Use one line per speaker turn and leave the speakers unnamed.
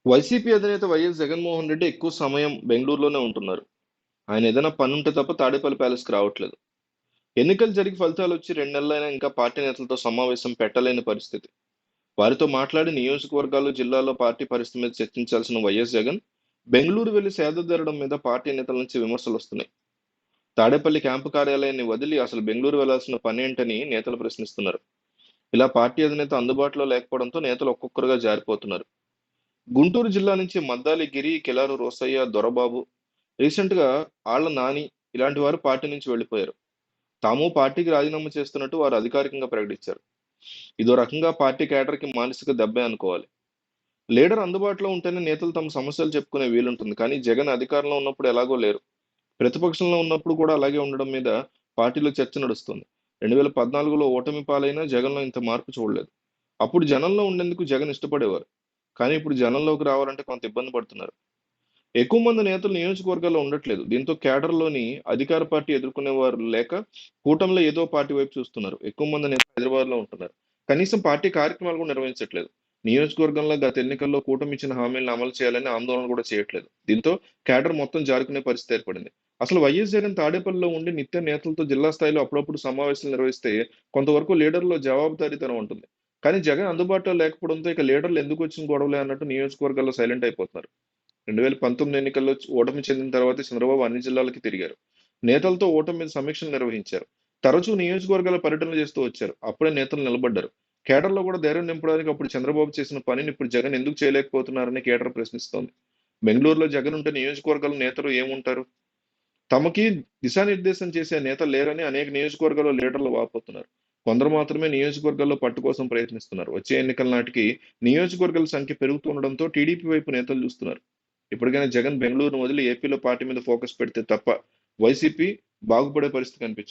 YCP అధినేత YS Jaganmohan Reddy ఎక్కువ సమయం బెంగళూరులోనే ఉంటున్నారు. ఆయన ఏదైనా పనుంటే తప్ప తాడేపల్లి ప్యాలెస్కి రావట్లేదు. ఎన్నికలు జరిగి ఫలితాలు వచ్చి 2 నెలలైనా ఇంకా పార్టీ నేతలతో సమావేశం పెట్టలేని పరిస్థితి. వారితో మాట్లాడి నియోజకవర్గాలు, జిల్లాలో పార్టీ పరిస్థితి మీద చర్చించాల్సిన వైఎస్ జగన్ బెంగళూరు వెళ్లి సేదతీరడం మీద పార్టీ నేతల నుంచి విమర్శలు వస్తున్నాయి. తాడేపల్లి క్యాంపు కార్యాలయాన్ని వదిలి అసలు బెంగళూరు వెళ్లాల్సిన పనేంటని నేతలు ప్రశ్నిస్తున్నారు. ఇలా పార్టీ అధినేత అందుబాటులో లేకపోవడంతో నేతలు ఒక్కొక్కరుగా జారిపోతున్నారు. గుంటూరు జిల్లా నుంచి మద్దాలి గిరి, కిలారు రోసయ్య, దొరబాబు, రీసెంట్ గా ఆళ్ల నాని ఇలాంటి వారు పార్టీ నుంచి వెళ్లిపోయారు. తాము పార్టీకి రాజీనామా చేస్తున్నట్టు వారు అధికారికంగా ప్రకటించారు. ఇదో రకంగా పార్టీ కేడర్ కి మానసిక దెబ్బే అనుకోవాలి. లీడర్ అందుబాటులో ఉంటేనే నేతలు తమ సమస్యలు చెప్పుకునే వీలుంటుంది. కానీ జగన్ అధికారంలో ఉన్నప్పుడు ఎలాగో లేరు. ప్రతిపక్షంలో ఉన్నప్పుడు కూడా అలాగే ఉండడం మీద పార్టీలో చర్చ నడుస్తుంది. 2014లో ఓటమి పాలైనా జగన్లో ఇంత మార్పు చూడలేదు. అప్పుడు జనంలో ఉండేందుకు జగన్ ఇష్టపడేవారు. కానీ ఇప్పుడు జనంలోకి రావాలంటే కొంత ఇబ్బంది పడుతున్నారు. ఎక్కువ మంది నేతలు నియోజకవర్గాల్లో ఉండట్లేదు. దీంతో కేడర్‌లోని అధికార పార్టీ ఎదుర్కొనేవారు లేక కూటమిలో ఏదో పార్టీ వైపు చూస్తున్నారు. ఎక్కువ మంది నేతలు హైదరాబాద్‌లో ఉంటున్నారు. కనీసం పార్టీ కార్యక్రమాలు కూడా నిర్వహించట్లేదు. నియోజకవర్గంలో గత ఎన్నికల్లో కూటమి ఇచ్చిన హామీలను అమలు చేయాలని ఆందోళన కూడా చేయట్లేదు. దీంతో కేడర్ మొత్తం జారుకునే పరిస్థితి ఏర్పడింది. అసలు వైఎస్ జగన్ తాడేపల్లిలో ఉండి నిత్యం నేతలతో జిల్లా స్థాయిలో అప్పుడప్పుడు సమావేశాలు నిర్వహిస్తే కొంతవరకు లీడర్‌లో జవాబుదారీతనం ఉంటుంది. కానీ జగన్ అందుబాటులో లేకపోవడంతో ఇక లీడర్లు ఎందుకొచ్చిన గొడవలే అన్నట్టు నియోజకవర్గాల్లో సైలెంట్ అయిపోతున్నారు. 2019 ఎన్నికల్లో ఓటమి చెందిన తర్వాత చంద్రబాబు అన్ని జిల్లాలకి తిరిగారు. నేతలతో ఓటమి మీద సమీక్షలు నిర్వహించారు. తరచూ నియోజకవర్గాల పర్యటనలు చేస్తూ వచ్చారు. అప్పుడే నేతలు నిలబడ్డారు. కేడర్‌లో కూడా ధైర్యం నింపడానికి అప్పుడు చంద్రబాబు చేసిన పనిని ఇప్పుడు జగన్ ఎందుకు చేయలేకపోతున్నారని కేడర్ ప్రశ్నిస్తోంది. బెంగుళూరులో జగన్ ఉంటే నియోజకవర్గాల నేతలు ఏముంటారు? తమకి దిశానిర్దేశం చేసే నేతలు లేరని అనేక నియోజకవర్గాల్లో లీడర్లు వాపోతున్నారు. కొందరు మాత్రమే నియోజకవర్గాల్లో పట్టు కోసం ప్రయత్నిస్తున్నారు. వచ్చే ఎన్నికల నాటికి నియోజకవర్గాల సంఖ్య పెరుగుతుండడంతో టీడీపీ వైపు నేతలు చూస్తున్నారు. ఇప్పటికైనా జగన్ బెంగళూరును వదిలి ఏపీలో పార్టీ మీద ఫోకస్ పెడితే తప్ప వైసీపీ బాగుపడే పరిస్థితి కనిపించట్లేదు.